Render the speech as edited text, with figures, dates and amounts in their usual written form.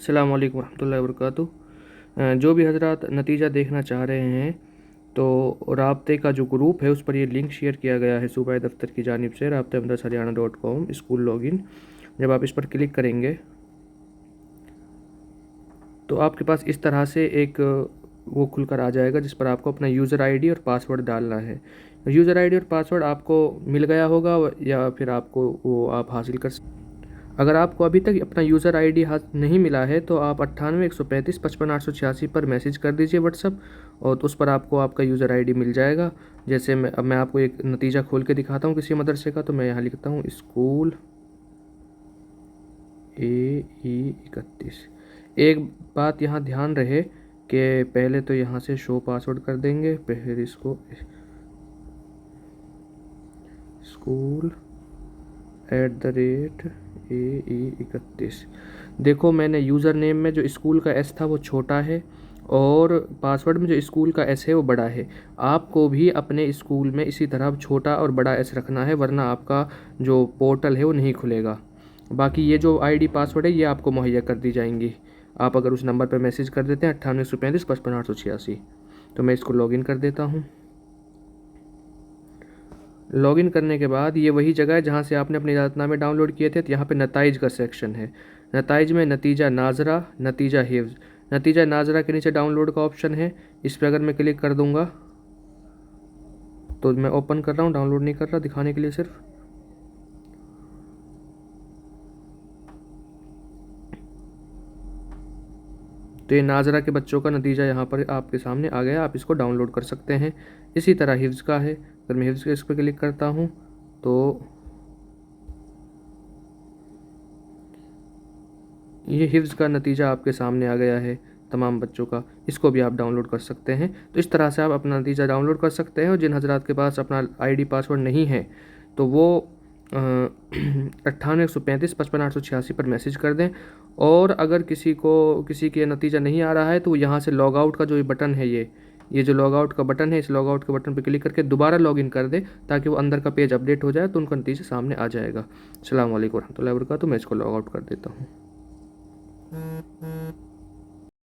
अस्सलाम वालेकुम रहमतुल्लाहि व बरकातुहू। जो भी हजरात नतीजा देखना चाह रहे हैं तो राब्ते का जो ग्रुप है उस पर ये लिंक शेयर किया गया है सूबाई दफ्तर की जानिब से, rabta-mdhariana.com स्कूल लॉगिन। जब आप इस पर क्लिक करेंगे तो आपके पास इस तरह से एक वो खुलकर आ जाएगा जिस पर आपको अपना यूज़र आईडी और पासवर्ड डालना है। यूज़र आईडी और पासवर्ड आपको मिल गया होगा या फिर आपको वो आप हासिल कर। अगर आपको अभी तक अपना यूज़र आईडी नहीं मिला है तो आप 98-135-55-886 पर मैसेज कर दीजिए व्हाट्सअप, और तो उस पर आपको आपका यूज़र आईडी मिल जाएगा। जैसे मैं आपको एक नतीजा खोल के दिखाता हूँ किसी मदरसे का। तो मैं यहाँ लिखता हूँ स्कूल AE31। एक बात यहाँ ध्यान रहे कि पहले तो यहाँ से शो पासवर्ड कर देंगे, फिर इसको स्कूल @AE31। देखो मैंने यूज़र नेम में जो स्कूल का एस था वो छोटा है और पासवर्ड में जो स्कूल का एस है वो बड़ा है। आपको भी अपने स्कूल में इसी तरह छोटा और बड़ा एस रखना है, वरना आपका जो पोर्टल है वो नहीं खुलेगा। बाकी ये जो आईडी पासवर्ड है ये आपको मुहैया कर दी जाएंगी, आप अगर उस नंबर पर मैसेज कर देते हैं 98-135-55-886। तो मैं इसको लॉगिन कर देता हूँ। लॉगिन करने के बाद ये वही जगह है जहाँ से आपने अपने इजाज़तनामे डाउनलोड किए थे। तो यहाँ पे नताइज का सेक्शन है। नताइज में नतीजा नाजरा, नतीजा हिफ्ज़। नतीजा नाजरा के नीचे डाउनलोड का ऑप्शन है, इस पर अगर मैं क्लिक कर दूँगा तो मैं ओपन कर रहा हूँ, डाउनलोड नहीं कर रहा, दिखाने के लिए सिर्फ। तो ये नाजरा के बच्चों का नतीजा यहाँ पर आपके सामने आ गया, आप इसको डाउनलोड कर सकते हैं। इसी तरह हिफ्ज़ का है, अगर मैं हिफ्ज़ के इस पर क्लिक करता हूँ तो ये हिफ्ज़ का नतीजा आपके सामने आ गया है तमाम बच्चों का, इसको भी आप डाउनलोड कर सकते हैं। तो इस तरह से आप अपना नतीजा डाउनलोड कर सकते हैं। और जिन हजरात के पास अपना आईडी पासवर्ड नहीं है तो वो 98-135-55-886 पर मैसेज कर दें। और अगर किसी के नतीजा नहीं आ रहा है तो यहाँ से लॉग आउट का जो ये बटन है, ये जो लॉग आउट का बटन है, इस लॉग आउट के बटन पर क्लिक करके दोबारा लॉगिन कर दें ताकि वो अंदर का पेज अपडेट हो जाए तो उनका नतीजा सामने आ जाएगा। अस्सलाम वालेकुम रहमतुल्लाहि व बरकातुहू। मैं इसको लॉग आउट कर देता हूँ।